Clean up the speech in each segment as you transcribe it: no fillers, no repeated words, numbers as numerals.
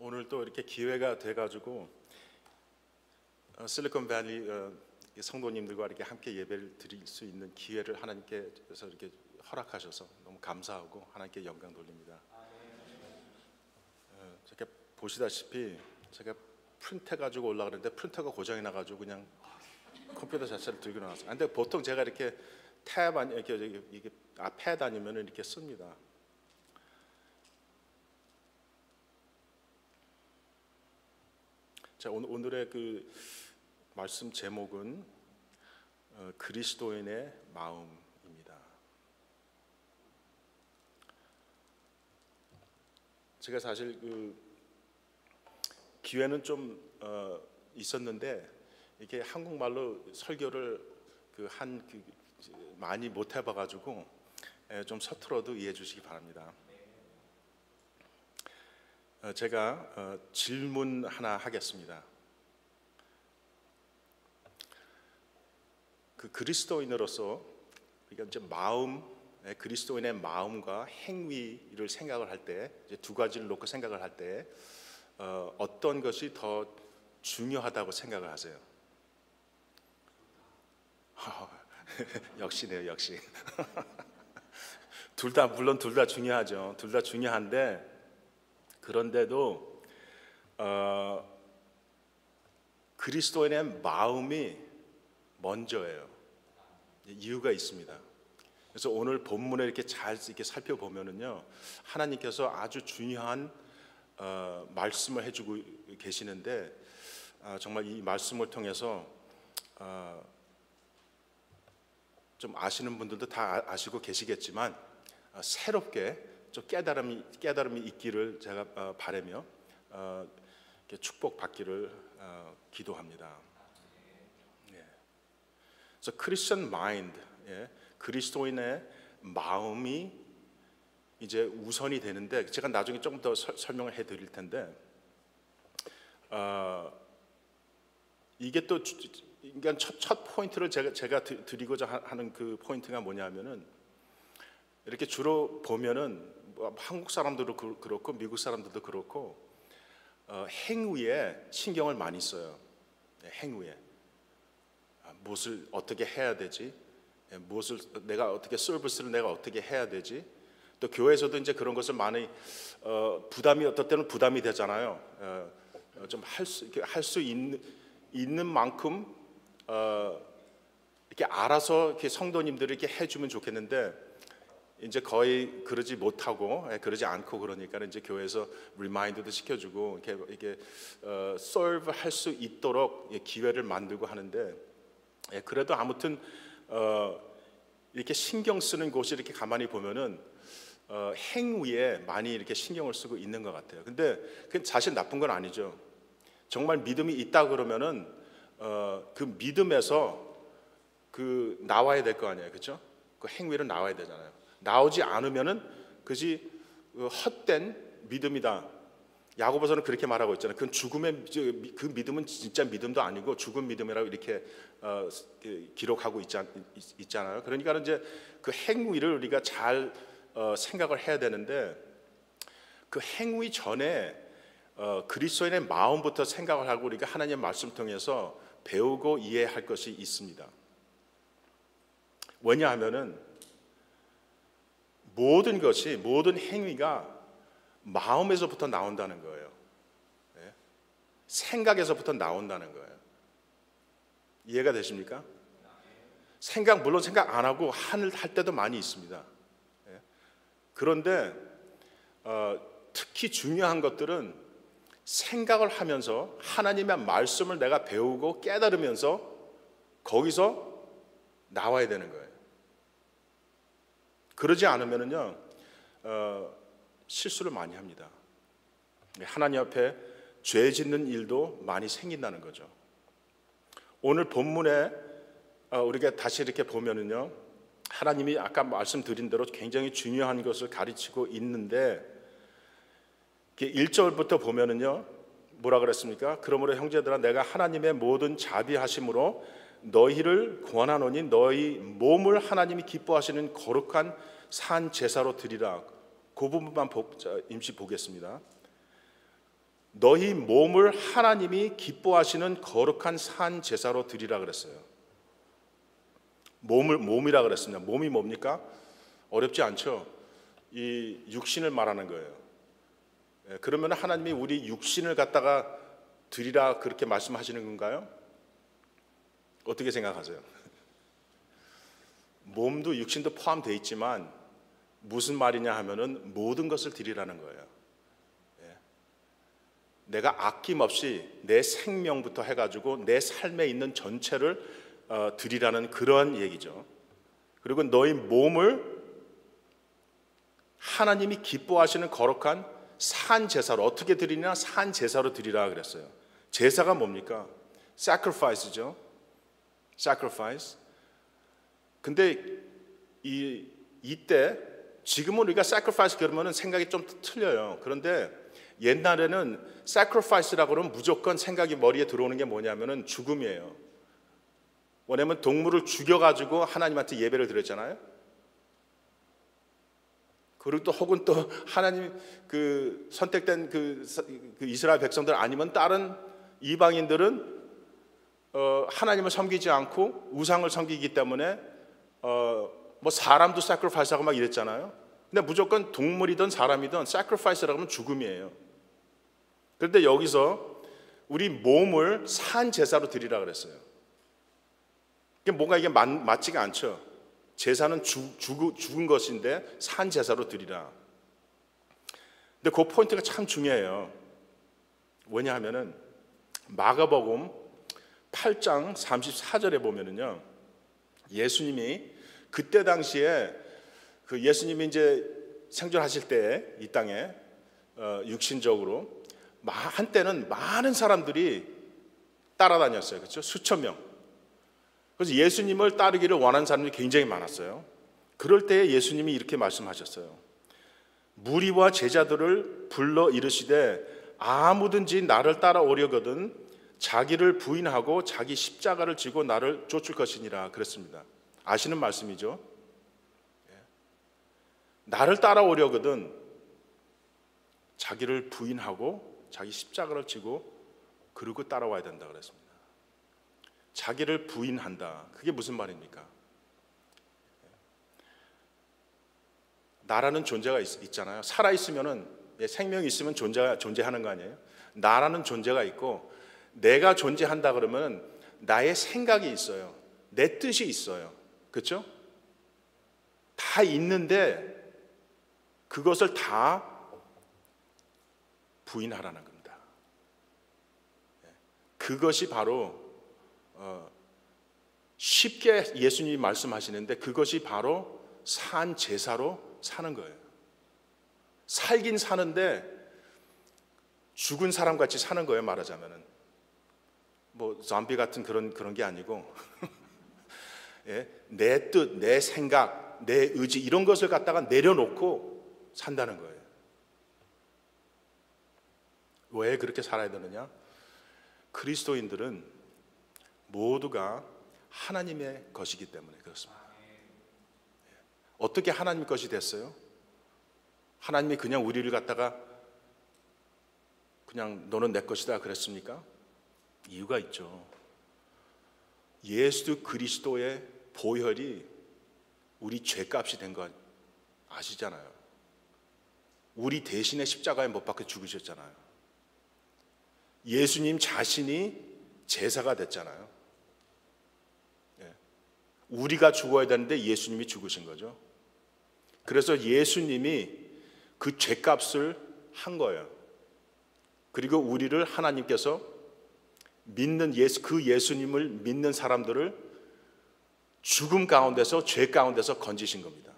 오늘 또 이렇게 기회가 돼가지고 실리콘밸리 성도님들과 이렇게 함께 예배를 드릴 수 있는 기회를 하나님께서 이렇게 허락하셔서 너무 감사하고 하나님께 영광 돌립니다. 이렇게 보시다시피 제가 프린터 가지고 올라가는데 프린터가 고장이 나가지고 그냥 컴퓨터 자체를 들고 나왔어요. 근데 보통 제가 이렇게 탭 아니 이게 패드 아니면 이렇게 씁니다. 자, 오늘의 그 말씀 제목은 그리스도인의 마음입니다. 제가 사실 그 기회는 좀 있었는데 이렇게 한국말로 설교를 많이 못 해봐가지고 좀 서툴어도 이해해 주시기 바랍니다. 제가 질문 하나 하겠습니다. 그 그리스도인으로서 우리가 이제 그리스도인의 마음과 행위를 생각을 할 때 이제 두 가지를 놓고 생각을 할 때 어떤 것이 더 중요하다고 생각을 하세요? 역시네요, 역시. 물론 둘 다 중요하죠. 둘 다 중요한데 그런데도 그리스도인의 마음이 먼저예요. 이유가 있습니다. 그래서 오늘 본문을 이렇게 잘 이렇게 살펴보면은요, 하나님께서 아주 중요한 말씀을 해주고 계시는데 정말 이 말씀을 통해서 좀 아시는 분들도 다 아시고 계시겠지만 새롭게 좀 깨달음이 있기를 제가 바라며 축복받기를 기도합니다. 그래서 크리스천 마인드, 그리스도인의 마음이 이제 우선이 되는데 제가 나중에 조금 더 설명을 해드릴 텐데 이게 또 그러니까 첫 포인트를 제가 드리고자 하는 그 포인트가 뭐냐면은 이렇게 주로 보면은 한국 사람들도 그렇고 미국 사람들도 그렇고 행위에 신경을 많이 써요. 행위에 무엇을 어떻게 해야 되지? 무엇을 내가 어떻게 서비스를 내가 어떻게 해야 되지? 또 교회에서도 이제 그런 것을 많이 부담이 어떨 때는 부담이 되잖아요. 좀 할 수 있는 만큼 이렇게 알아서 이렇게 성도님들이 이렇게 해주면 좋겠는데. 이제 거의 그러지 못하고 그러지 않고 그러니까 이제 교회에서 리마인드도 시켜주고 이렇게 서브 할 수 있도록 기회를 만들고 하는데 그래도 아무튼 이렇게 신경 쓰는 곳이 이렇게 가만히 보면은 행위에 많이 이렇게 신경을 쓰고 있는 것 같아요. 근데 그건 사실 나쁜 건 아니죠. 정말 믿음이 있다 그러면은 그 믿음에서 그 나와야 될 거 아니에요, 그렇죠? 그 행위로 나와야 되잖아요. 나오지 않으면은 그것이 헛된 믿음이다. 야고보서는 그렇게 말하고 있잖아요. 그건 죽음의 그 믿음은 진짜 믿음도 아니고 죽은 믿음이라고 이렇게 기록하고 있잖아요. 그러니까 이제 그 행위를 우리가 잘 생각을 해야 되는데 그 행위 전에 그리스도인의 마음부터 생각을 하고 우리가 하나님의 말씀을 통해서 배우고 이해할 것이 있습니다. 왜냐하면은 모든 행위가 마음에서부터 나온다는 거예요. 생각에서부터 나온다는 거예요. 이해가 되십니까? 물론 생각 안 하고 할 때도 많이 있습니다. 그런데 특히 중요한 것들은 생각을 하면서 하나님의 말씀을 내가 배우고 깨달으면서 거기서 나와야 되는 거예요. 그러지 않으면은요 실수를 많이 합니다. 하나님 앞에 죄 짓는 일도 많이 생긴다는 거죠. 오늘 본문에 우리가 다시 이렇게 보면은요 하나님이 아까 말씀드린 대로 굉장히 중요한 것을 가르치고 있는데 1절부터 보면은요 뭐라 그랬습니까? 그러므로 형제들아 내가 하나님의 모든 자비하심으로 너희를 권하노니 너희 몸을 하나님이 기뻐하시는 거룩한 산 제사로 드리라. 그 부분만 임시 보겠습니다. 너희 몸을 하나님이 기뻐하시는 거룩한 산 제사로 드리라 그랬어요. 몸이라 그랬습니다. 몸이 뭡니까? 어렵지 않죠? 이 육신을 말하는 거예요. 그러면 하나님이 우리 육신을 갖다가 드리라 그렇게 말씀하시는 건가요? 어떻게 생각하세요? 몸도 육신도 포함되어 있지만 무슨 말이냐 하면은 모든 것을 드리라는 거예요. 내가 아낌없이 내 생명부터 해가지고 내 삶에 있는 전체를 드리라는 그런 얘기죠. 그리고 너희 몸을 하나님이 기뻐하시는 거룩한 산 제사로, 어떻게 드리냐? 산 제사로 드리라 그랬어요. 제사가 뭡니까? sacrifice죠. sacrifice. 근데 이때 지금은 우리가 sacrifice 그러면은 생각이 좀 틀려요. 그런데 옛날에는 sacrifice라고 그러면 무조건 생각이 머리에 들어오는 게 뭐냐면은 죽음이에요. 왜냐면 동물을 죽여가지고 하나님한테 예배를 드렸잖아요. 그리고 또 혹은 또 하나님 그 선택된 그 이스라엘 백성들 아니면 다른 이방인들은 하나님을 섬기지 않고 우상을 섬기기 때문에 뭐 사람도 sacrifice하고 막 이랬잖아요. 근데 무조건 동물이든 사람이든 sacrifice라고 하면 죽음이에요. 그런데 여기서 우리 몸을 산 제사로 드리라 그랬어요. 이게 뭔가 이게 맞지가 않죠. 제사는 죽은 것인데 산 제사로 드리라. 근데 그 포인트가 참 중요해요. 왜냐하면은 마가복음 8장 34절에 보면은요, 예수님이 그때 당시에 그 예수님이 이제 생존하실 때 이 땅에 육신적으로 한때는 많은 사람들이 따라다녔어요. 그렇죠? 수천 명. 그래서 예수님을 따르기를 원하는 사람들이 굉장히 많았어요. 그럴 때 예수님이 이렇게 말씀하셨어요. 무리와 제자들을 불러 이르시되 아무든지 나를 따라오려거든 자기를 부인하고 자기 십자가를 지고 나를 쫓을 것이니라 그랬습니다. 아시는 말씀이죠? 나를 따라오려거든 자기를 부인하고 자기 십자가를 지고 그러고 따라와야 된다 그랬습니다. 자기를 부인한다. 그게 무슨 말입니까? 나라는 존재가 있잖아요. 살아있으면은 생명이 있으면 존재하는 거 아니에요? 나라는 존재가 있고 내가 존재한다 그러면 나의 생각이 있어요. 내 뜻이 있어요. 그렇죠? 다 있는데 그것을 다 부인하라는 겁니다. 그것이 바로 쉽게 예수님이 말씀하시는데 그것이 바로 산 제사로 사는 거예요. 살긴 사는데 죽은 사람 같이 사는 거예요. 말하자면은 뭐 좀비 같은 그런 게 아니고 내 뜻, 내 생각, 내 의지 이런 것을 갖다가 내려놓고 산다는 거예요. 왜 그렇게 살아야 되느냐? 그리스도인들은 모두가 하나님의 것이기 때문에 그렇습니다. 어떻게 하나님 것이 됐어요? 하나님이 그냥 우리를 갖다가 그냥 너는 내 것이다 그랬습니까? 이유가 있죠. 예수 그리스도의 보혈이 우리 죄값이 된 거 아시잖아요. 우리 대신에 십자가에 못 박혀 죽으셨잖아요. 예수님 자신이 제사가 됐잖아요. 우리가 죽어야 되는데 예수님이 죽으신 거죠. 그래서 예수님이 그 죄값을 한 거예요. 그리고 우리를 하나님께서 믿는 그 예수님을 믿는 사람들을 죽음 가운데서 죄 가운데서 건지신 겁니다.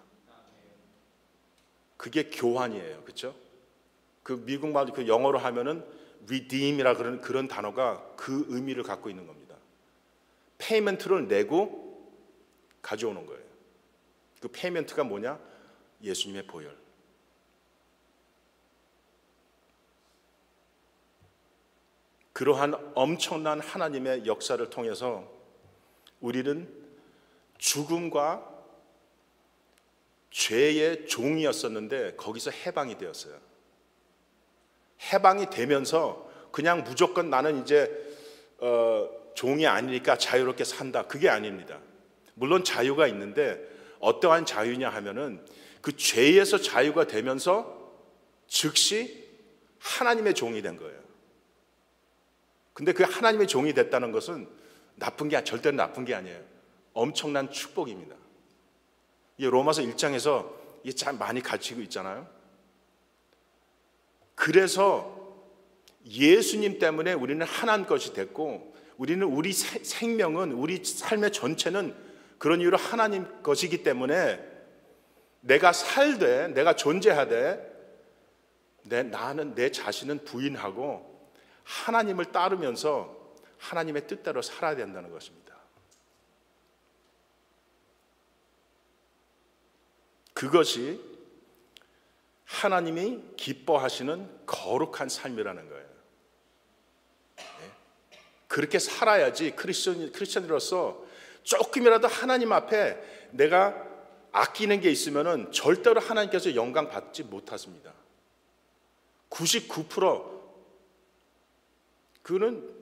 그게 교환이에요. 그렇죠? 그 미국 말 그 영어로 하면은 redeem이라 그런 단어가 그 의미를 갖고 있는 겁니다. 페이먼트를 내고 가져오는 거예요. 그 페이먼트가 뭐냐? 예수님의 보혈. 그러한 엄청난 하나님의 역사를 통해서 우리는 죽음과 죄의 종이었었는데 거기서 해방이 되었어요. 해방이 되면서 그냥 무조건 나는 이제 종이 아니니까 자유롭게 산다. 그게 아닙니다. 물론 자유가 있는데 어떠한 자유냐 하면은 그 죄에서 자유가 되면서 즉시 하나님의 종이 된 거예요. 근데 그 하나님의 종이 됐다는 것은 절대로 나쁜 게 아니에요. 엄청난 축복입니다. 이 로마서 1장에서 이게 참 많이 가르치고 있잖아요. 그래서 예수님 때문에 우리는 하나님 것이 됐고, 우리 생명은, 우리 삶의 전체는 그런 이유로 하나님 것이기 때문에 내가 살되, 내가 존재하되 나는 내 자신은 부인하고 하나님을 따르면서 하나님의 뜻대로 살아야 된다는 것입니다. 그것이 하나님이 기뻐하시는 거룩한 삶이라는 거예요. 그렇게 살아야지 크리스천으로서 조금이라도 하나님 앞에 내가 아끼는 게 있으면은 절대로 하나님께서 영광 받지 못하십니다. 99% 그는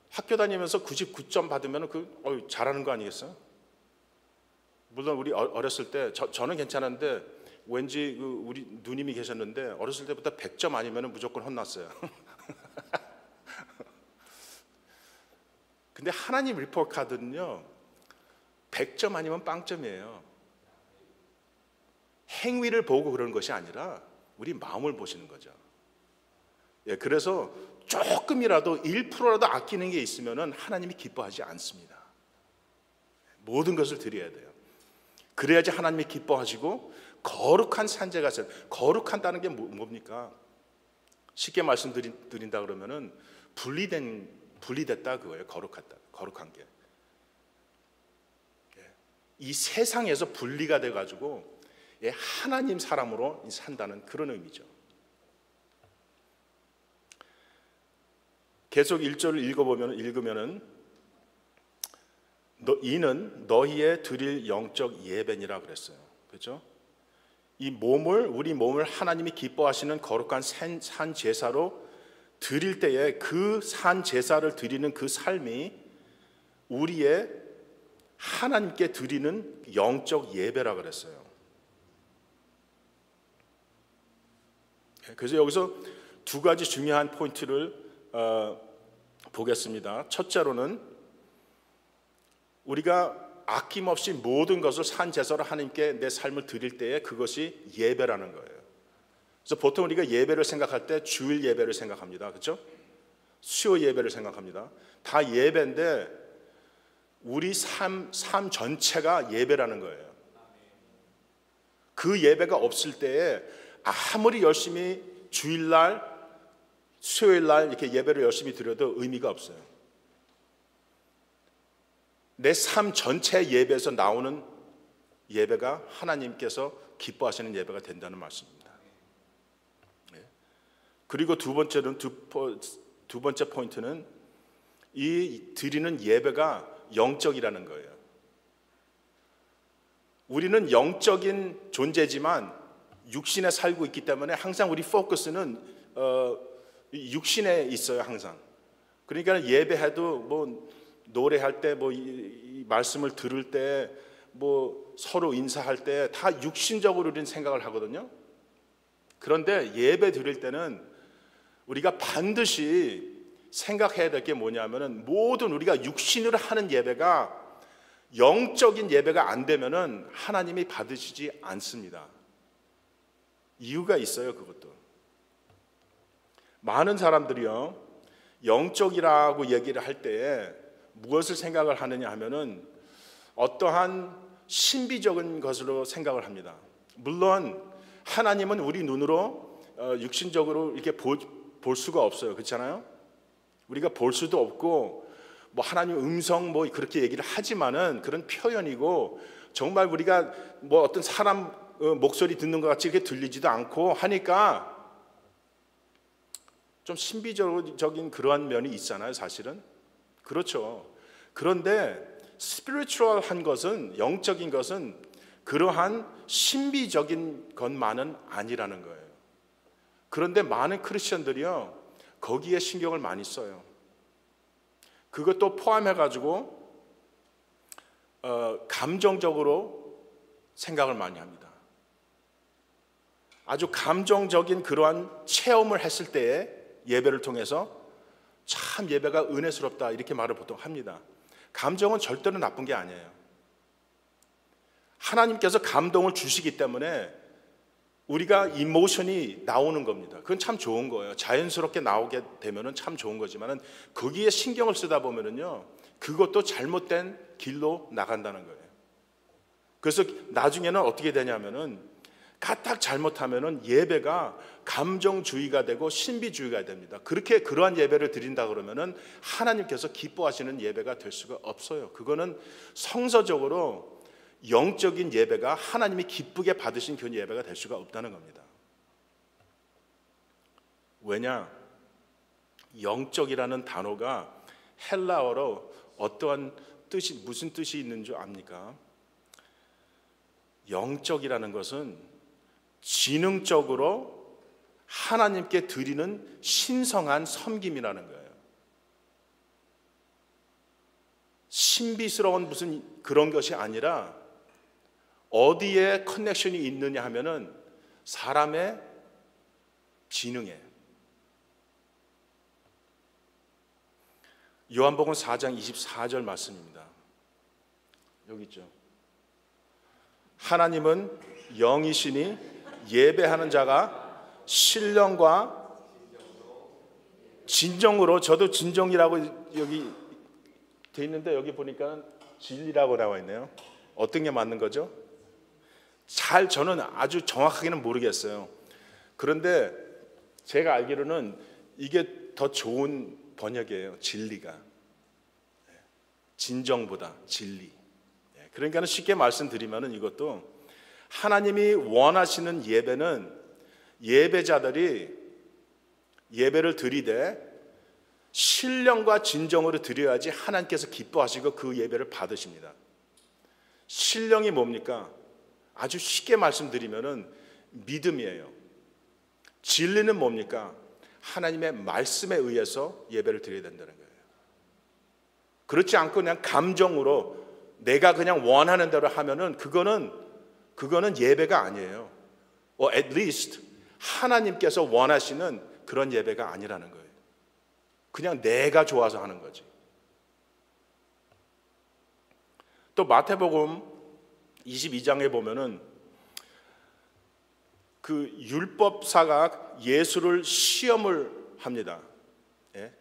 학교 다니면서 99점 받으면 잘하는 거 아니겠어요? 물론 우리 어렸을 때 저는 괜찮았는데 왠지 우리 누님이 계셨는데 어렸을 때부터 100점 아니면 무조건 혼났어요. 근데 하나님 리포트 카드는요 100점 아니면 빵점이에요. 행위를 보고 그러는 것이 아니라 우리 마음을 보시는 거죠. 그래서 조금이라도 1%라도 아끼는 게 있으면 하나님이 기뻐하지 않습니다. 모든 것을 드려야 돼요. 그래야지 하나님이 기뻐하시고 거룩한 산재가 있어요. 거룩한다는 게 뭡니까? 쉽게 말씀드린다 그러면은 분리됐다 그거예요. 거룩한 게. 이 세상에서 분리가 돼가지고 하나님 사람으로 산다는 그런 의미죠. 계속 1절을 읽으면은 이는 너희의 드릴 영적 예배니라 그랬어요. 그렇죠? 우리 몸을 하나님이 기뻐하시는 거룩한 산 제사로 드릴 때에 그 산 제사를 드리는 그 삶이 우리의 하나님께 드리는 영적 예배라 그랬어요. 그래서 여기서 두 가지 중요한 포인트를 보겠습니다. 첫째로는 우리가 아낌없이 모든 것을 산 제사로 하나님께 내 삶을 드릴 때에 그것이 예배라는 거예요. 그래서 보통 우리가 예배를 생각할 때 주일 예배를 생각합니다. 그렇죠? 수요 예배를 생각합니다. 다 예배인데 우리 삶 전체가 예배라는 거예요. 그 예배가 없을 때에 아무리 열심히 주일날, 수요일날 이렇게 예배를 열심히 드려도 의미가 없어요. 내 삶 전체 예배에서 나오는 예배가 하나님께서 기뻐하시는 예배가 된다는 말씀입니다. 그리고 두 번째 포인트는 이 드리는 예배가 영적이라는 거예요. 우리는 영적인 존재지만 육신에 살고 있기 때문에 항상 우리 포커스는 육신에 있어요. 항상. 그러니까 예배해도 뭐 노래할 때, 뭐 이 말씀을 들을 때, 뭐 서로 인사할 때 다 육신적으로 우리는 생각을 하거든요. 그런데 예배 드릴 때는 우리가 반드시 생각해야 될 게 뭐냐면은 모든 우리가 육신으로 하는 예배가 영적인 예배가 안 되면은 하나님이 받으시지 않습니다. 이유가 있어요. 그것도 많은 사람들이요 영적이라고 얘기를 할 때에 무엇을 생각을 하느냐 하면은 어떠한 신비적인 것으로 생각을 합니다. 물론 하나님은 우리 눈으로 육신적으로 이렇게 볼 수가 없어요. 그렇잖아요? 우리가 볼 수도 없고 뭐 하나님 음성 뭐 그렇게 얘기를 하지만은 그런 표현이고 정말 우리가 뭐 어떤 사람 목소리 듣는 것 같이 이렇게 들리지도 않고 하니까 좀 신비적인 그러한 면이 있잖아요. 사실은 그렇죠. 그런데 스피리추얼한 것은, 영적인 것은 그러한 신비적인 것만은 아니라는 거예요. 그런데 많은 크리스천들이요, 거기에 신경을 많이 써요. 그것도 포함해가지고 감정적으로 생각을 많이 합니다. 아주 감정적인 그러한 체험을 했을 때에 예배를 통해서 참 예배가 은혜스럽다 이렇게 말을 보통 합니다. 감정은 절대로 나쁜 게 아니에요. 하나님께서 감동을 주시기 때문에 우리가 이모션이 나오는 겁니다. 그건 참 좋은 거예요. 자연스럽게 나오게 되면 참 좋은 거지만 거기에 신경을 쓰다 보면요, 그것도 잘못된 길로 나간다는 거예요. 그래서 나중에는 어떻게 되냐면은 까딱 잘못하면은 예배가 감정주의가 되고 신비주의가 됩니다. 그러한 예배를 드린다 그러면은 하나님께서 기뻐하시는 예배가 될 수가 없어요. 그거는 성서적으로 영적인 예배가 하나님이 기쁘게 받으신 그런 예배가 될 수가 없다는 겁니다. 왜냐? 영적이라는 단어가 헬라어로 무슨 뜻이 있는 줄 압니까? 영적이라는 것은 지능적으로 하나님께 드리는 신성한 섬김이라는 거예요. 신비스러운 무슨 그런 것이 아니라 어디에 커넥션이 있느냐 하면은 사람의 지능에. 요한복음 4장 24절 말씀입니다. 여기 있죠. 하나님은 영이시니 예배하는 자가 신령과 진정으로, 저도 진정이라고 여기 돼 있는데 여기 보니까 진리라고 나와 있네요. 어떤 게 맞는 거죠? 저는 아주 정확하게는 모르겠어요. 그런데 제가 알기로는 이게 더 좋은 번역이에요. 진리가. 진정보다 진리. 그러니까 쉽게 말씀드리면 이것도 하나님이 원하시는 예배는 예배자들이 예배를 드리되 신령과 진정으로 드려야지 하나님께서 기뻐하시고 그 예배를 받으십니다. 신령이 뭡니까? 아주 쉽게 말씀드리면은 믿음이에요. 진리는 뭡니까? 하나님의 말씀에 의해서 예배를 드려야 된다는 거예요. 그렇지 않고 그냥 감정으로 내가 그냥 원하는 대로 하면은 그거는 예배가 아니에요. at least 하나님께서 원하시는 그런 예배가 아니라는 거예요. 그냥 내가 좋아서 하는 거지. 또 마태복음 22장에 보면은 그 율법사가 예수를 시험을 합니다. 예?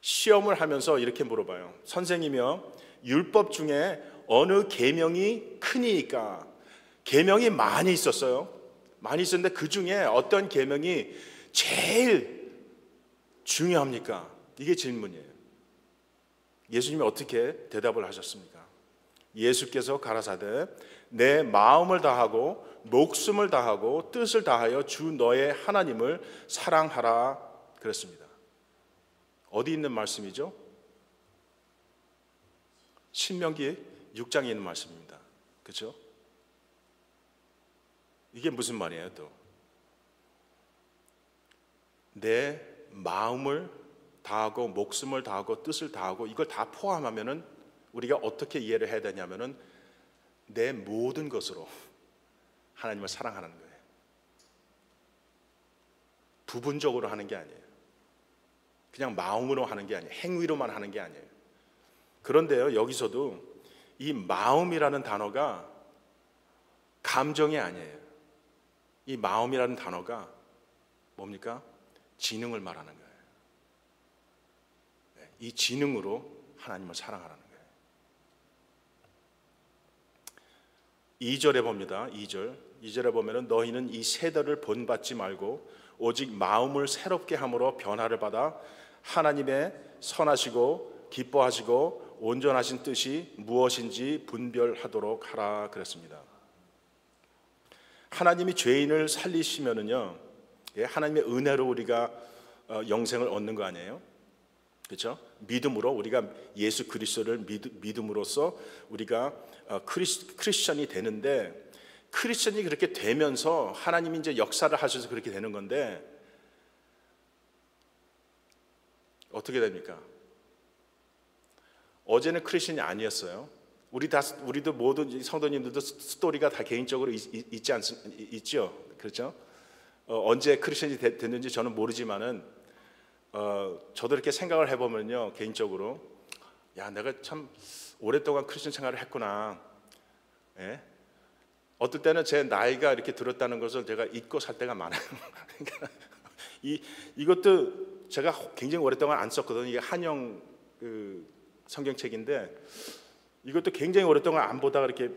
시험을 하면서 이렇게 물어봐요. 선생님이요, 율법 중에 어느 계명이 크니까? 계명이 많이 있었어요. 많이 있었는데 그 중에 어떤 계명이 제일 중요합니까? 이게 질문이에요. 예수님이 어떻게 대답을 하셨습니까? 예수께서 가라사대 내 마음을 다하고 목숨을 다하고 뜻을 다하여 주 너의 하나님을 사랑하라 그랬습니다. 어디 있는 말씀이죠? 신명기 6장에 있는 말씀입니다. 그렇죠? 이게 무슨 말이에요 또? 내 마음을 다하고 목숨을 다하고 뜻을 다하고 이걸 다 포함하면은 우리가 어떻게 이해를 해야 되냐면은 내 모든 것으로 하나님을 사랑하는 거예요. 부분적으로 하는 게 아니에요. 그냥 마음으로 하는 게 아니에요. 행위로만 하는 게 아니에요. 그런데요, 여기서도 이 마음이라는 단어가 감정이 아니에요. 이 마음이라는 단어가 뭡니까? 지능을 말하는 거예요. 이 지능으로 하나님을 사랑하라는 거예요. 2절에 봅니다. 2절에 보면은 너희는 이 세대를 본받지 말고 오직 마음을 새롭게 함으로 변화를 받아 하나님의 선하시고 기뻐하시고 온전하신 뜻이 무엇인지 분별하도록 하라 그랬습니다. 하나님이 죄인을 살리시면은요, 하나님의 은혜로 우리가 영생을 얻는 거 아니에요? 그렇죠? 믿음으로 우리가 예수 그리스도를 믿음으로써 우리가 크리스천이 되는데 크리스천이 그렇게 되면서 하나님이 이제 역사를 하셔서 그렇게 되는 건데 어떻게 됩니까? 어제는 크리스천이 아니었어요. 우리도 모든 성도님들도 스토리가 다 개인적으로 있죠. 그렇죠? 언제 크리스천이 됐는지 저는 모르지만은 저도 이렇게 생각을 해보면요, 개인적으로 야, 내가 참 오랫동안 크리스천 생활을 했구나. 예? 어떨 때는 제 나이가 이렇게 들었다는 것을 제가 잊고 살 때가 많아요. 그러니까 이것도 제가 굉장히 오랫동안 안 썼거든요. 이게 한영 성경책인데 이것도 굉장히 오랫동안 안 보다가 이렇게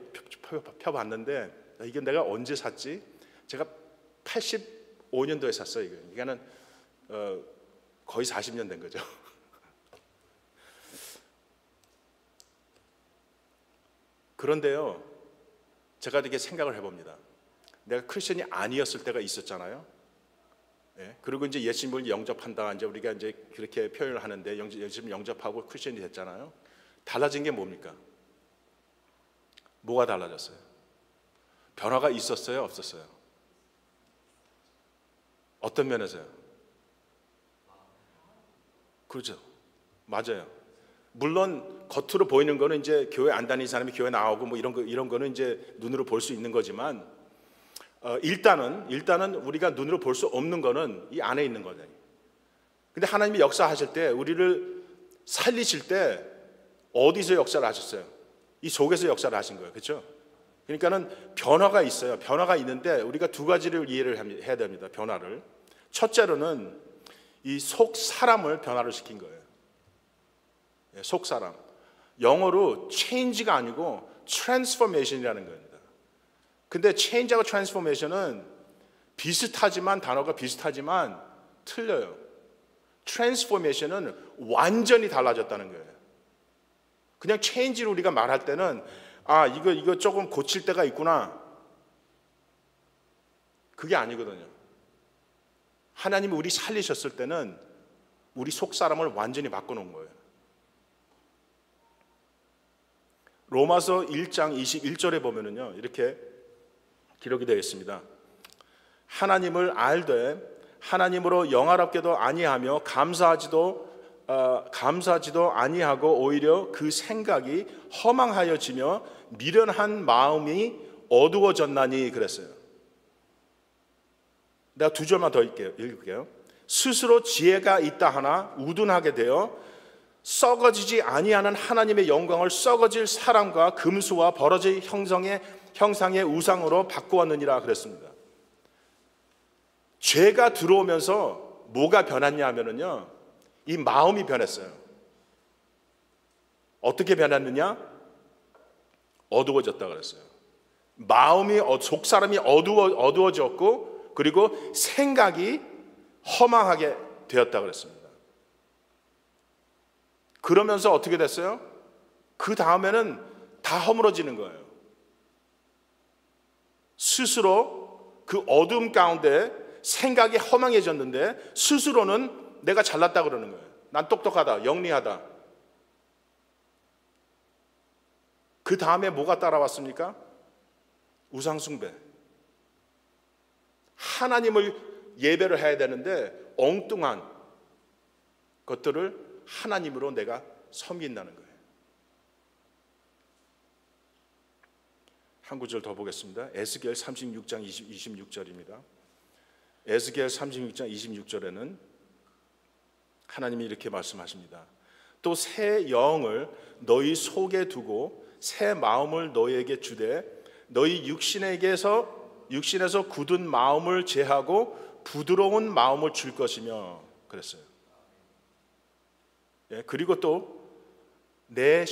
펴봤는데 이게 내가 언제 샀지? 제가 85년도에 샀어요. 이거는 거의 40년 된 거죠. 그런데요, 제가 이렇게 생각을 해봅니다. 내가 크리스천이 아니었을 때가 있었잖아요. 예? 그리고 이제 예수님을 영접한다. 이제 우리가 이제 그렇게 표현을 하는데 예수님 영접하고 크리스천이 됐잖아요. 달라진 게 뭡니까? 뭐가 달라졌어요? 변화가 있었어요, 없었어요? 어떤 면에서요? 그렇죠. 맞아요. 물론 겉으로 보이는 거는 이제 교회 안 다니는 사람이 교회 나오고 뭐 이런 거는 이제 눈으로 볼 수 있는 거지만 일단은 우리가 눈으로 볼 수 없는 거는 이 안에 있는 거잖아요. 근데 하나님이 역사하실 때 우리를 살리실 때 어디서 역사를 하셨어요? 이 속에서 역사를 하신 거예요. 그렇죠? 그러니까는 변화가 있어요. 변화가 있는데 우리가 두 가지를 이해를 해야 됩니다. 변화를. 첫째로는 이 속 사람을 변화를 시킨 거예요. 속 사람. 영어로 change가 아니고 transformation이라는 겁니다. 근데 change하고 transformation은 단어가 비슷하지만 틀려요. transformation은 완전히 달라졌다는 거예요. 그냥 change를 우리가 말할 때는 이거 조금 고칠 때가 있구나. 그게 아니거든요. 하나님이 우리 살리셨을 때는 우리 속 사람을 완전히 바꿔놓은 거예요. 로마서 1장 21절에 보면은요, 이렇게 기록이 되어 있습니다. 하나님을 알되 하나님으로 영화롭게도 아니하며 감사하지도 아니하고 오히려 그 생각이 허망하여지며 미련한 마음이 어두워졌나니 그랬어요. 내가 두 절만 더 읽을게요. 스스로 지혜가 있다 하나 우둔하게 되어 썩어지지 아니하는 하나님의 영광을 썩어질 사람과 금수와 버러지 형상의 우상으로 바꾸었느니라 그랬습니다. 죄가 들어오면서 뭐가 변했냐 하면은요, 이 마음이 변했어요. 어떻게 변했느냐? 어두워졌다 그랬어요. 속 사람이 어두워졌고, 그리고 생각이 허망하게 되었다 그랬습니다. 그러면서 어떻게 됐어요? 그 다음에는 다 허물어지는 거예요. 스스로 그 어둠 가운데 생각이 허망해졌는데 스스로는 내가 잘났다 그러는 거예요. 난 똑똑하다, 영리하다. 그 다음에 뭐가 따라왔습니까? 우상숭배. 하나님을 예배를 해야 되는데 엉뚱한 것들을 하나님으로 내가 섬긴다는 거예요. 한 구절 더 보겠습니다. 에스겔 36장 26절입니다. 에스겔 36장 26절에는 하나님이 이렇게 말씀하십니다. 또 새 영을 너희 속에 두고 새 마음을 너희에게 주되 너희 육신에서 굳은 마음을 제하고 부드러운 마음을 줄 것이며 그랬어요. 예, 그리고 또 내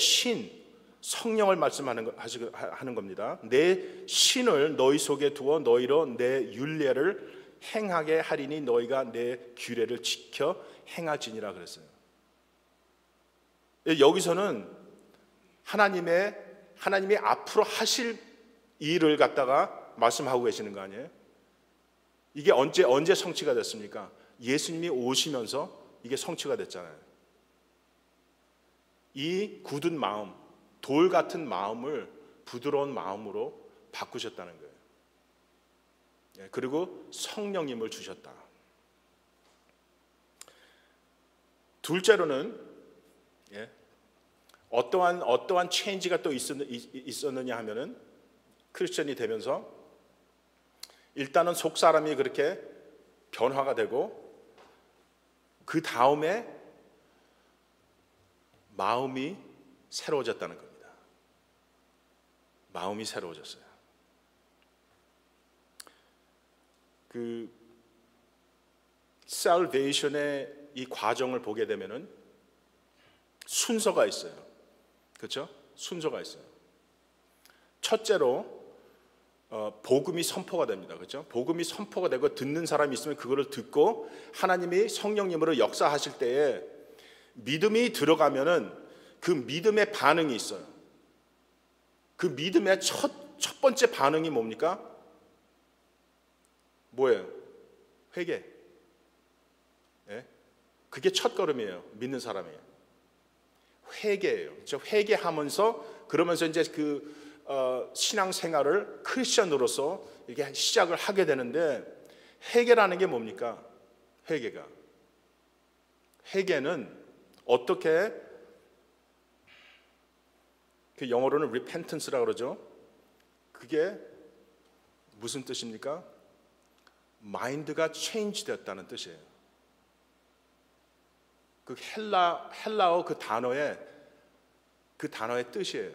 성령을 말씀하는 겁니다. 내 신을 너희 속에 두어 너희로 내 율례를 행하게 하리니 너희가 내 규례를 지켜 행하지니라 그랬어요. 여기서는 하나님이 앞으로 하실 일을 갖다가 말씀하고 계시는 거 아니에요? 이게 언제 성취가 됐습니까? 예수님이 오시면서 이게 성취가 됐잖아요. 이 굳은 마음, 돌 같은 마음을 부드러운 마음으로 바꾸셨다는 거예요. 그리고 성령님을 주셨다. 둘째로는 어떠한 체인지가 또 있었느냐 하면은 크리스천이 되면서 일단은 속 사람이 그렇게 변화가 되고 그 다음에 마음이 새로워졌다는 겁니다. 마음이 새로워졌어요. 그 살베이션의 이 과정을 보게 되면은 순서가 있어요. 그렇죠? 순서가 있어요. 첫째로 복음이 선포가 됩니다. 그렇죠? 복음이 선포가 되고 듣는 사람이 있으면 그거를 듣고 하나님이 성령님으로 역사하실 때에 믿음이 들어가면은 그 믿음의 반응이 있어요. 그 믿음의 첫 번째 반응이 뭡니까? 뭐예요? 회개. 그게 첫 걸음이에요. 믿는 사람이에요. 회개예요. 그렇죠? 회개하면서 그러면서 이제 신앙생활을 크리스천으로서 이렇게 시작을 하게 되는데 회개라는 게 뭡니까? 회개는 어떻게 그 영어로는 repentance라고 그러죠. 그게 무슨 뜻입니까? 마인드가 체인지 되었다는 뜻이에요. 그 헬라어 그 단어의 뜻이에요.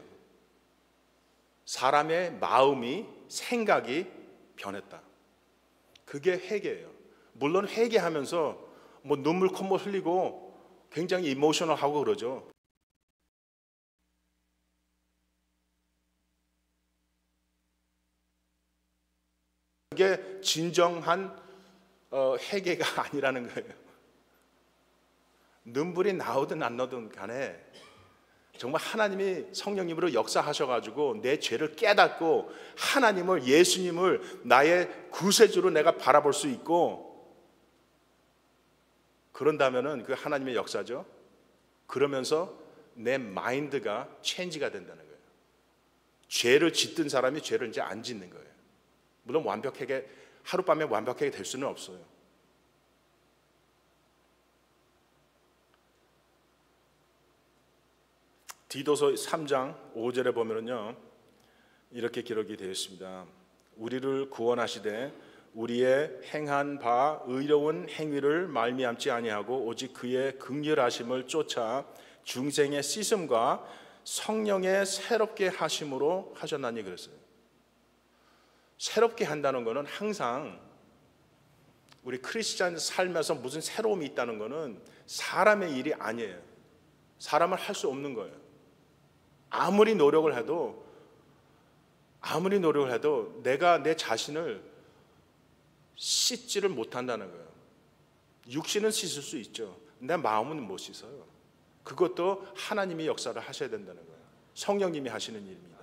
사람의 마음이 생각이 변했다. 그게 회개예요. 물론 회개하면서 뭐 눈물 콧물 흘리고 굉장히 이모셔널하고 그러죠. 그게 진정한 회개가 아니라는 거예요. 눈물이 나오든 안 나오든 간에 정말 하나님이 성령님으로 역사하셔가지고 내 죄를 깨닫고 하나님을, 예수님을 나의 구세주로 내가 바라볼 수 있고 그런다면은 그 하나님의 역사죠. 그러면서 내 마인드가 체인지가 된다는 거예요. 죄를 짓던 사람이 죄를 이제 안 짓는 거예요. 물론 완벽하게 하룻밤에 완벽하게 될 수는 없어요. 디도서 3장 5절에 보면은요 이렇게 기록이 되어 있습니다. 우리를 구원하시되 우리의 행한 바 의로운 행위를 말미암지 아니하고 오직 그의 긍휼하심을 쫓아 중생의 씻음과 성령의 새롭게 하심으로 하셨나니 그랬어요. 새롭게 한다는 것은 항상 우리 크리스찬 삶에서 무슨 새로움이 있다는 것은 사람의 일이 아니에요. 사람은 할 수 없는 거예요. 아무리 노력을 해도 내가 내 자신을 씻지를 못한다는 거예요. 육신은 씻을 수 있죠. 내 마음은 못 씻어요. 그것도 하나님이 역사를 하셔야 된다는 거예요. 성령님이 하시는 일입니다.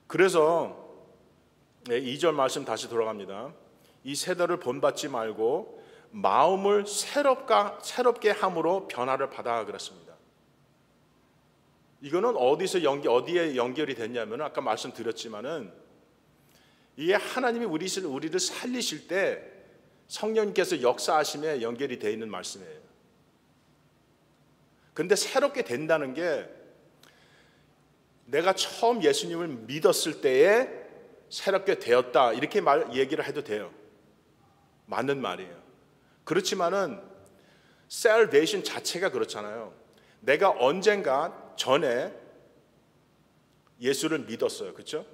그래서 2절 말씀 다시 돌아갑니다. 이 세대를 본받지 말고 마음을 새롭게 함으로 변화를 받아 그랬습니다. 이거는 어디에 연결이 됐냐면 아까 말씀드렸지만은 이게 하나님이 우리를 살리실 때 성령님께서 역사하심에 연결이 되어 있는 말씀이에요. 그런데 새롭게 된다는 게 내가 처음 예수님을 믿었을 때에 새롭게 되었다 이렇게 얘기를 해도 돼요. 맞는 말이에요. 그렇지만은 salvation 자체가 그렇잖아요. 내가 언젠가 전에 예수를 믿었어요. 그렇죠?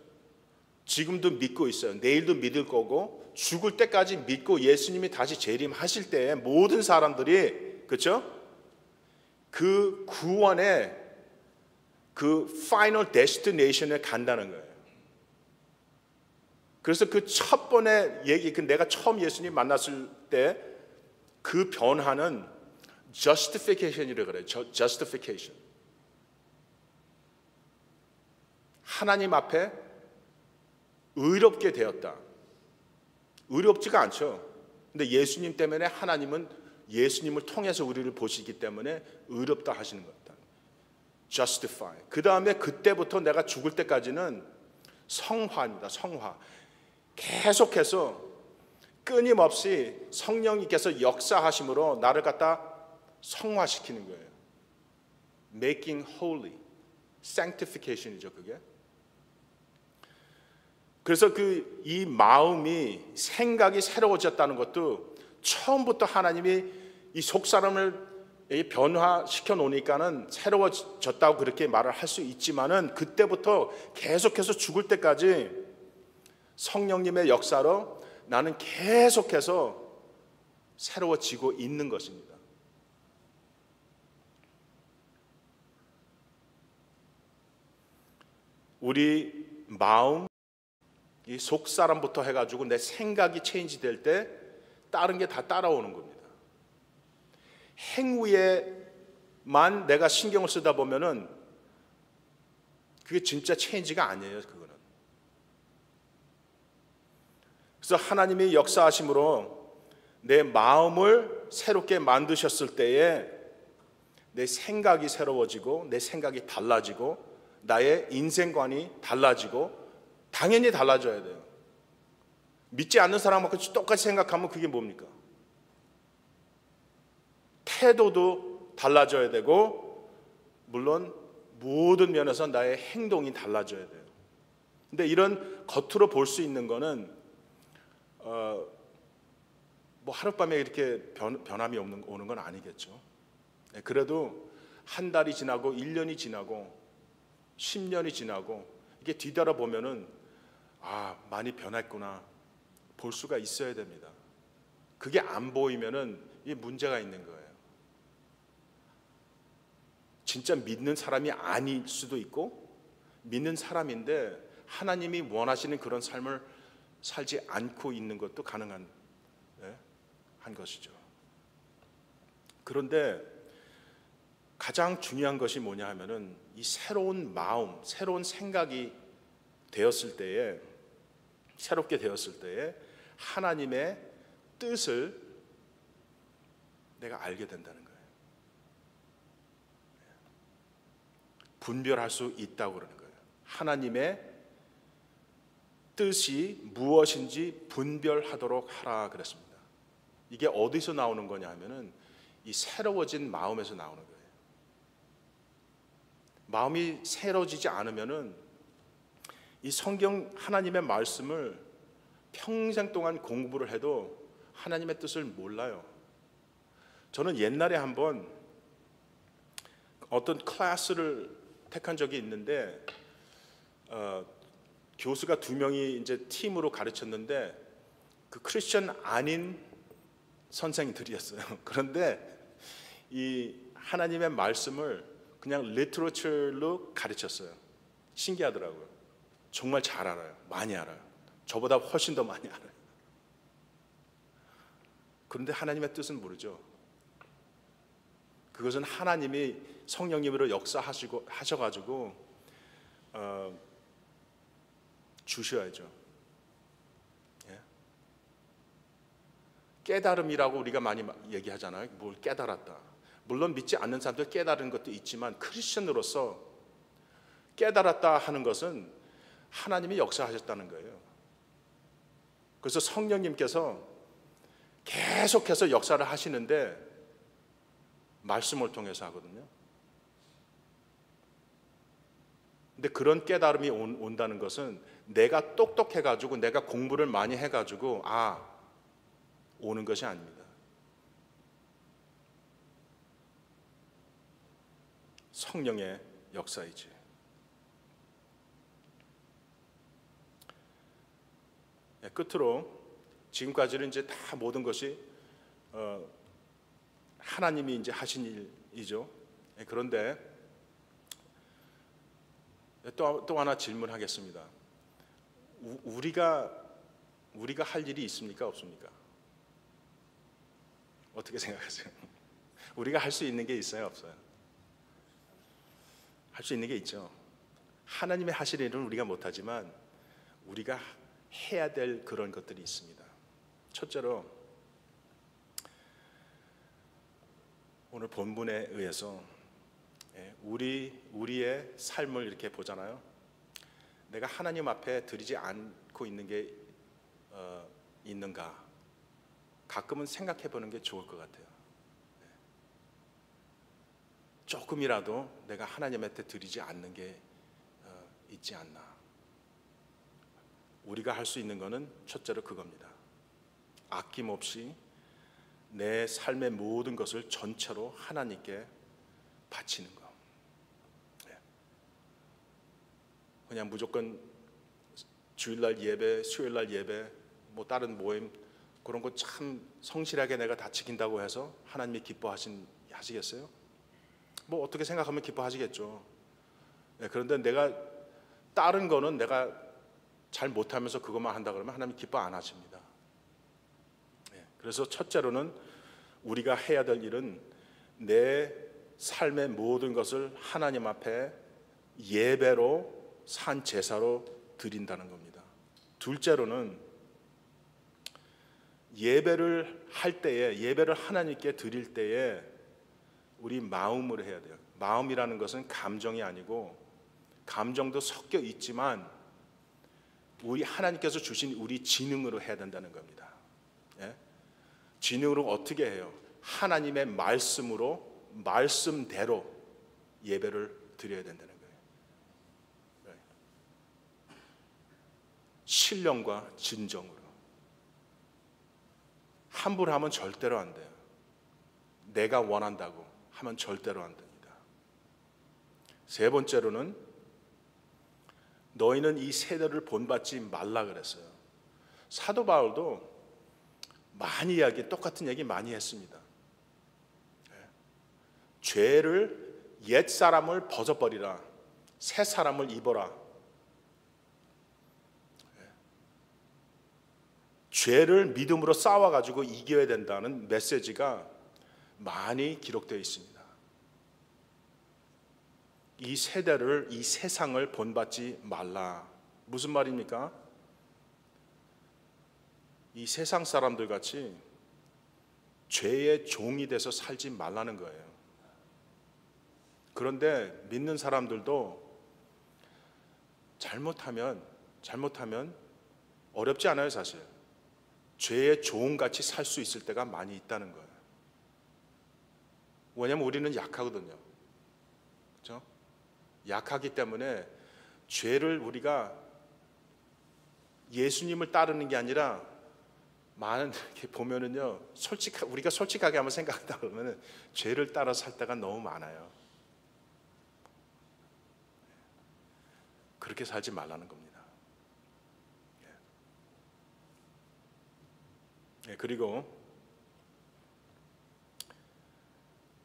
지금도 믿고 있어요. 내일도 믿을 거고 죽을 때까지 믿고 예수님이 다시 재림하실 때 모든 사람들이 그렇죠? 그 구원의 그 final destination에 간다는 거예요. 그래서 그 첫 번의 얘기, 내가 처음 예수님 만났을 때 그 변화는 justification이라고 그래요. justification. 하나님 앞에 의롭게 되었다. 의롭지가 않죠. 근데 예수님 때문에 하나님은 예수님을 통해서 우리를 보시기 때문에 의롭다 하시는 겁니다. justify. 그 다음에 그때부터 내가 죽을 때까지는 성화입니다. 성화. 계속해서 끊임없이 성령님께서 역사하심으로 나를 갖다 성화시키는 거예요. Making holy, sanctification이죠, 그게. 그래서 이 마음이 생각이 새로워졌다는 것도 처음부터 하나님이 이 속사람을 변화시켜 놓으니까는 새로워졌다고 그렇게 말을 할 수 있지만은 그때부터 계속해서 죽을 때까지 성령님의 역사로 나는 계속해서 새로워지고 있는 것입니다. 우리 마음, 이 속사람부터 해가지고 내 생각이 체인지 될 때 다른 게 다 따라오는 겁니다. 행위에만 내가 신경을 쓰다 보면은 그게 진짜 체인지가 아니에요, 그거는. 그래서 하나님이 역사하심으로 내 마음을 새롭게 만드셨을 때에 내 생각이 새로워지고 내 생각이 달라지고 나의 인생관이 달라지고 당연히 달라져야 돼요. 믿지 않는 사람하고 똑같이 생각하면 그게 뭡니까? 태도도 달라져야 되고 물론 모든 면에서 나의 행동이 달라져야 돼요. 근데 이런 겉으로 볼 수 있는 거는 뭐 하룻밤에 이렇게 변함이 오는 건 아니겠죠. 그래도 한 달이 지나고 1년이 지나고 10년이 지나고 이게 뒤돌아보면은 많이 변했구나 볼 수가 있어야 됩니다. 그게 안 보이면은 이 문제가 있는 거예요. 진짜 믿는 사람이 아닐 수도 있고 믿는 사람인데 하나님이 원하시는 그런 삶을 살지 않고 있는 것도 가능한 한 것이죠. 그런데 가장 중요한 것이 뭐냐 하면은 이 새로운 마음, 새로운 생각이 되었을 때에 새롭게 되었을 때에 하나님의 뜻을 내가 알게 된다는 거예요. 분별할 수 있다고 그러는 거예요. 하나님의 뜻이 무엇인지 분별하도록 하라 그랬습니다. 이게 어디서 나오는 거냐 하면은 이 새로워진 마음에서 나오는 거예요. 마음이 새로워지지 않으면은 이 성경 하나님의 말씀을 평생 동안 공부를 해도 하나님의 뜻을 몰라요. 저는 옛날에 한번 어떤 클래스를 택한 적이 있는데 교수가 2명이 이제 팀으로 가르쳤는데 그 크리스천 아닌 선생들이었어요. 그런데 이 하나님의 말씀을 그냥 리터처로 가르쳤어요. 신기하더라고요. 정말 잘 알아요. 많이 알아요. 저보다 훨씬 더 많이 알아요. 그런데 하나님의 뜻은 모르죠. 그것은 하나님이 성령님으로 하셔가지고 주셔야죠. 예? 깨달음이라고 우리가 많이 얘기하잖아요. 뭘 깨달았다. 물론 믿지 않는 사람들 깨달은 것도 있지만 크리스천으로서 깨달았다 하는 것은 하나님이 역사하셨다는 거예요. 그래서 성령님께서 계속해서 역사를 하시는데 말씀을 통해서 하거든요. 근데 그런 깨달음이 온다는 것은 내가 똑똑해가지고 내가 공부를 많이 해가지고 오는 것이 아닙니다. 성령의 역사이지. 끝으로 지금까지는 이제 다 모든 것이 하나님이 이제 하신 일이죠. 그런데 또 하나 질문하겠습니다. 우리가 할 일이 있습니까? 없습니까? 어떻게 생각하세요? 우리가 할 수 있는 게 있어요? 없어요? 할 수 있는 게 있죠. 하나님의 하실 일은 우리가 못하지만 우리가 해야 될 그런 것들이 있습니다. 첫째로 오늘 본문에 의해서 우리의 삶을 이렇게 보잖아요. 내가 하나님 앞에 드리지 않고 있는 게 있는가? 가끔은 생각해 보는 게 좋을 것 같아요. 조금이라도 내가 하나님한테 드리지 않는 게 있지 않나. 우리가 할 수 있는 것은 첫째로 그겁니다. 아낌없이 내 삶의 모든 것을 전체로 하나님께 바치는 것. 그냥 무조건 주일날 예배, 수요일날 예배, 뭐 다른 모임 그런 거 참 성실하게 내가 다 지킨다고 해서 하나님이 기뻐하시겠어요? 뭐 어떻게 생각하면 기뻐하시겠죠. 그런데 내가 다른 거는 내가 잘 못하면서 그것만 한다 그러면 하나님 기뻐 안 하십니다. 그래서 첫째로는 우리가 해야 될 일은 내 삶의 모든 것을 하나님 앞에 예배로 산 제사로 드린다는 겁니다. 둘째로는 예배를 할 때에, 예배를 하나님께 드릴 때에 우리 마음으로 해야 돼요. 마음이라는 것은 감정이 아니고, 감정도 섞여 있지만 우리 하나님께서 주신 우리 지능으로 해야 된다는 겁니다. 지능으로 어떻게 해요? 하나님의 말씀으로, 말씀대로 예배를 드려야 된다는 거예요. 신령과 진정으로. 함부로 하면 절대로 안 돼요. 내가 원한다고 하면 절대로 안 됩니다. 세 번째로는 너희는 이 세대를 본받지 말라 그랬어요. 사도 바울도 많이 똑같은 얘기 많이 했습니다. 죄를, 옛 사람을 벗어버리라, 새 사람을 입어라. 죄를 믿음으로 싸워가지고 이겨야 된다는 메시지가 많이 기록되어 있습니다. 이 세대를, 이 세상을 본받지 말라. 무슨 말입니까? 이 세상 사람들 같이 죄의 종이 돼서 살지 말라는 거예요. 그런데 믿는 사람들도 잘못하면 어렵지 않아요, 사실. 죄의 종같이 살 수 있을 때가 많이 있다는 거예요. 왜냐하면 우리는 약하거든요. 그렇죠? 약하기 때문에 죄를 우리가 예수님을 따르는 게 아니라 많은 이렇게 보면은요, 우리가 솔직하게 한번 생각한다 그러면은 죄를 따라 살 때가 너무 많아요. 그렇게 살지 말라는 겁니다. 그리고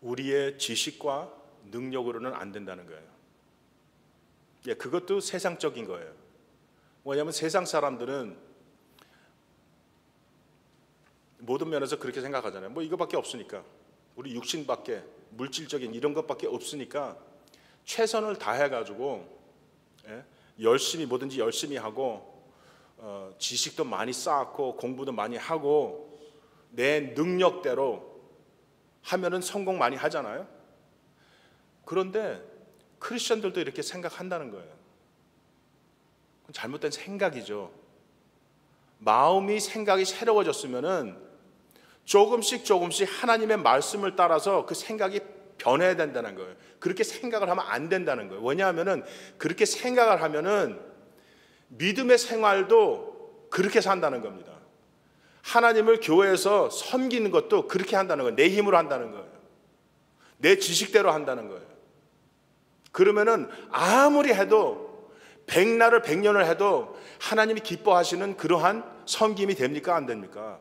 우리의 지식과 능력으로는 안 된다는 거예요. 그것도 세상적인 거예요. 왜냐하면 세상 사람들은 모든 면에서 그렇게 생각하잖아요. 뭐 이거밖에 없으니까, 우리 육신밖에, 물질적인 이런 것밖에 없으니까 최선을 다해가지고 열심히 뭐든지 열심히 하고 지식도 많이 쌓고 공부도 많이 하고 내 능력대로 하면은 성공 많이 하잖아요. 그런데 크리스천들도 이렇게 생각한다는 거예요. 그건 잘못된 생각이죠. 마음이, 생각이 새로워졌으면은 조금씩 하나님의 말씀을 따라서 그 생각이 변해야 된다는 거예요. 그렇게 생각을 하면 안 된다는 거예요. 왜냐하면은 그렇게 생각을 하면은 믿음의 생활도 그렇게 산다는 겁니다. 하나님을 교회에서 섬기는 것도 그렇게 한다는 거예요. 내 힘으로 한다는 거예요. 내 지식대로 한다는 거예요. 그러면은 아무리 해도 백날을 백년을 해도 하나님이 기뻐하시는 그러한 섬김이 됩니까? 안 됩니까?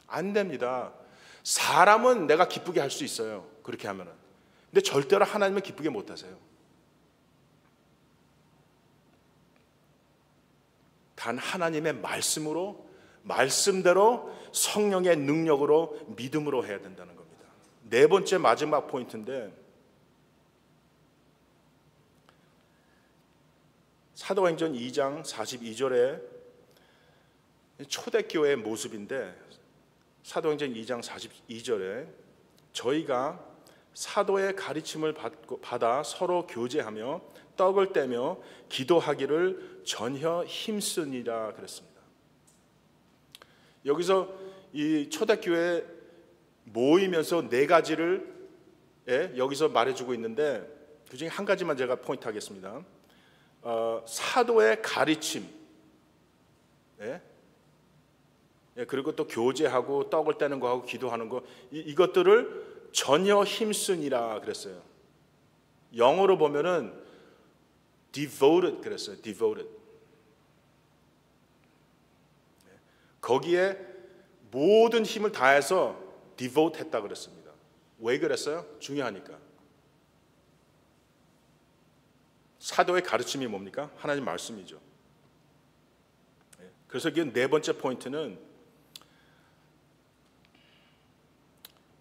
안 됩니다. 사람은 내가 기쁘게 할 수 있어요. 그렇게 하면은. 근데 절대로 하나님을 기쁘게 못 하세요. 단 하나님의 말씀으로, 말씀대로 성령의 능력으로, 믿음으로 해야 된다는 겁니다. 네 번째 마지막 포인트인데, 사도행전 2장 42절에 초대교회의 모습인데, 사도행전 2장 42절에 저희가 사도의 가르침을 받아 서로 교제하며 떡을 떼며 기도하기를 전혀 힘쓰니라 그랬습니다. 여기서 이 초대교회 모이면서 네 가지를 여기서 말해주고 있는데 그중에 한 가지만 제가 포인트 하겠습니다. 사도의 가르침, 그리고 또 교제하고 떡을 떼는 거하고 기도하는 거, 이것들을 전혀 힘쓰니라 그랬어요. 영어로 보면은 devoted 그랬어요. devoted. 거기에 모든 힘을 다해서 devote 했다 그랬습니다. 왜 그랬어요? 중요하니까. 사도의 가르침이 뭡니까? 하나님 말씀이죠. 그래서 이게 네 번째 포인트는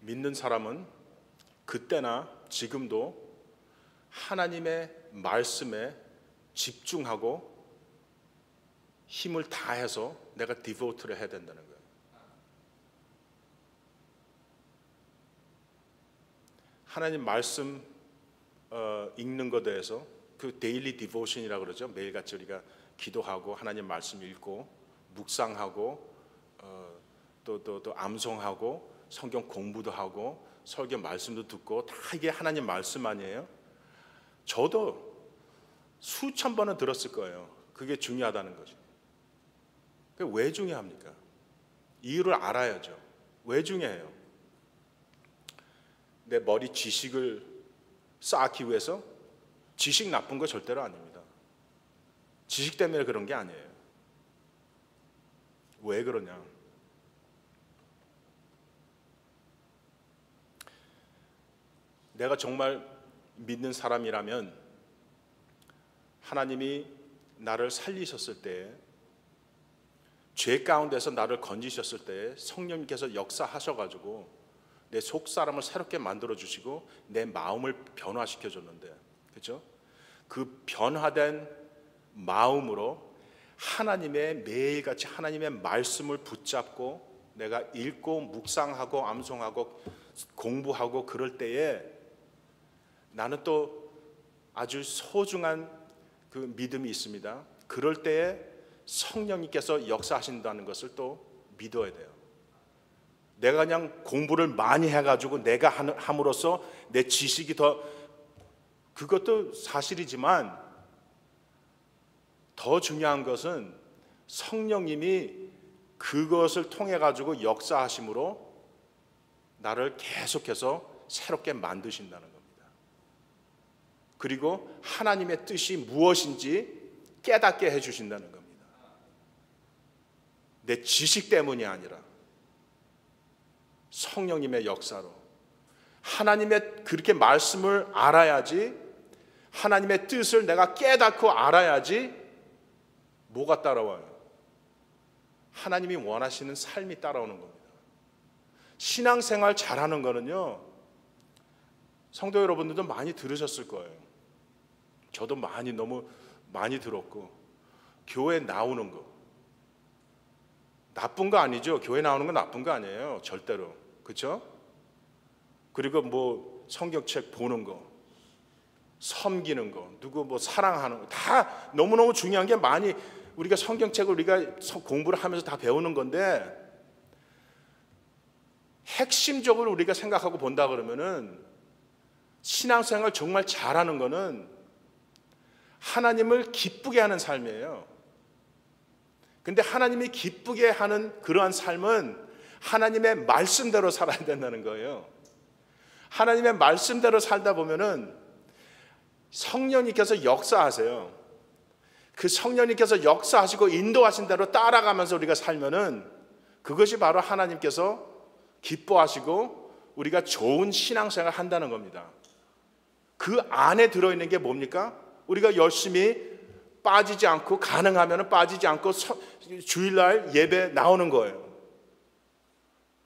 믿는 사람은 그때나 지금도 하나님의 말씀에 집중하고 힘을 다해서 내가 디보트를 해야 된다는 거예요. 하나님 말씀 읽는 것에 대해서 그 데일리 디보션이라고 그러죠. 매일같이 우리가 기도하고 하나님 말씀 읽고 묵상하고 또 암송하고 성경 공부도 하고 설교 말씀도 듣고 다 이게 하나님 말씀 아니에요? 저도 수천 번은 들었을 거예요. 그게 중요하다는 거죠. 그게 왜 중요합니까? 이유를 알아야죠. 왜 중요해요? 내 머리 지식을 쌓기 위해서? 지식 나쁜 거 절대로 아닙니다. 지식 때문에 그런 게 아니에요. 왜 그러냐? 내가 정말 믿는 사람이라면 하나님이 나를 살리셨을 때, 죄 가운데서 나를 건지셨을 때 성령님께서 역사하셔가지고 내 속사람을 새롭게 만들어주시고 내 마음을 변화시켜 줬는데, 그렇죠? 그 변화된 마음으로 하나님의 매일같이 하나님의 말씀을 붙잡고 내가 읽고 묵상하고 암송하고 공부하고 그럴 때에 나는 또 아주 소중한 그 믿음이 있습니다. 그럴 때에 성령님께서 역사하신다는 것을 또 믿어야 돼요. 내가 그냥 공부를 많이 해가지고 내가 함으로써 내 지식이 더, 그것도 사실이지만 더 중요한 것은 성령님이 그것을 통해 가지고 역사하심으로 나를 계속해서 새롭게 만드신다는 겁니다. 그리고 하나님의 뜻이 무엇인지 깨닫게 해주신다는 겁니다. 내 지식 때문이 아니라 성령님의 역사로 하나님의 그렇게 말씀을 알아야지, 하나님의 뜻을 내가 깨닫고 알아야지 뭐가 따라와요? 하나님이 원하시는 삶이 따라오는 겁니다. 신앙생활 잘하는 거는요, 성도 여러분들도 많이 들으셨을 거예요. 저도 너무 많이 들었고, 교회 나오는 거 나쁜 거 아니죠. 교회 나오는 건 나쁜 거 아니에요, 절대로. 그렇죠? 그리고 뭐 성경책 보는 거, 섬기는 거, 누구 사랑하는 거, 다 너무너무 중요한 게 많이, 우리가 성경책을 우리가 공부를 하면서 다 배우는 건데, 핵심적으로 우리가 생각하고 본다 그러면은 신앙생활 정말 잘하는 거는 하나님을 기쁘게 하는 삶이에요. 근데 하나님이 기쁘게 하는 그러한 삶은 하나님의 말씀대로 살아야 된다는 거예요. 하나님의 말씀대로 살다 보면은 성령님께서 역사하세요. 그 성령님께서 역사하시고 인도하신 대로 따라가면서 우리가 살면은 그것이 바로 하나님께서 기뻐하시고 우리가 좋은 신앙생활을 한다는 겁니다. 그 안에 들어있는 게 뭡니까? 우리가 열심히 빠지지 않고, 가능하면 빠지지 않고 주일날 예배 나오는 거예요.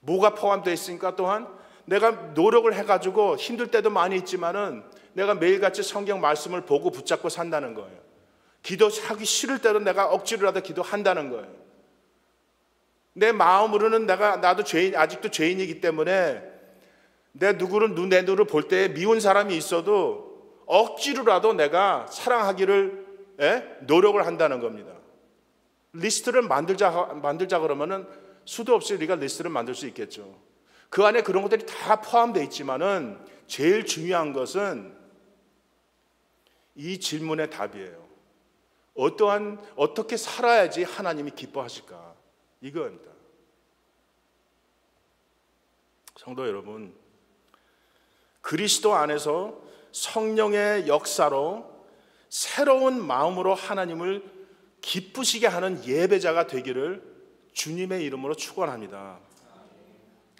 뭐가 포함되어 있으니까, 또한 내가 노력을 해가지고 힘들 때도 많이 있지만은 내가 매일같이 성경 말씀을 보고 붙잡고 산다는 거예요. 기도하기 싫을 때도 내가 억지로라도 기도한다는 거예요. 내 마음으로는 나도 아직도 죄인이기 때문에 내 눈으로 볼 때 미운 사람이 있어도 억지로라도 내가 사랑하기를 노력을 한다는 겁니다. 리스트를 만들자 그러면은 수도 없이 우리가 리스트를 만들 수 있겠죠. 그 안에 그런 것들이 다 포함되어 있지만은 제일 중요한 것은 이 질문의 답이에요. 어떻게 살아야지 하나님이 기뻐하실까? 이거입니다. 성도 여러분, 그리스도 안에서 성령의 역사로 새로운 마음으로 하나님을 기쁘시게 하는 예배자가 되기를 주님의 이름으로 축원합니다.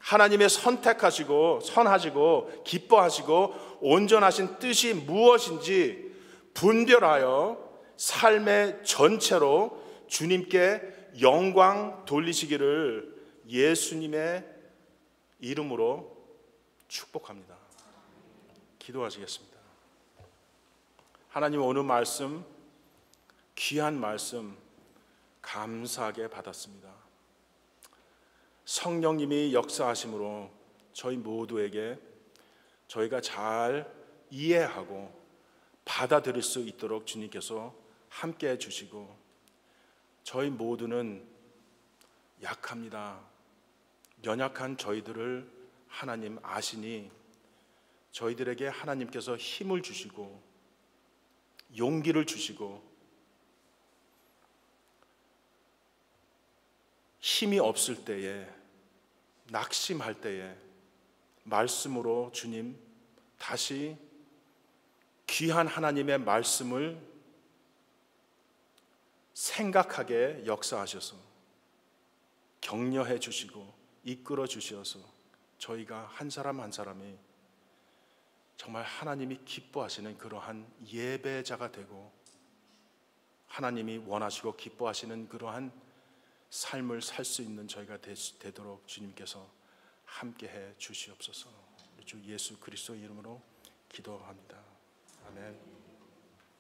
하나님의 선택하시고 선하시고 기뻐하시고 온전하신 뜻이 무엇인지 분별하여 삶의 전체로 주님께 영광 돌리시기를 예수님의 이름으로 축복합니다. 기도하시겠습니다. 하나님, 오늘 말씀, 귀한 말씀 감사하게 받았습니다. 성령님이 역사하심으로 저희 모두에게 저희가 잘 이해하고 받아들일 수 있도록 주님께서 함께 해주시고, 저희 모두는 약합니다. 연약한 저희들을 하나님 아시니 저희들에게 하나님께서 힘을 주시고 용기를 주시고, 힘이 없을 때에, 낙심할 때에 말씀으로 주님 다시 귀한 하나님의 말씀을 생각하게 역사하셔서 격려해 주시고 이끌어 주셔서 저희가 한 사람 한 사람이 정말 하나님이 기뻐하시는 그러한 예배자가 되고 하나님이 원하시고 기뻐하시는 그러한 삶을 살 수 있는 저희가 되도록 주님께서 함께해 주시옵소서. 주 예수 그리스도 이름으로 기도합니다. 아멘.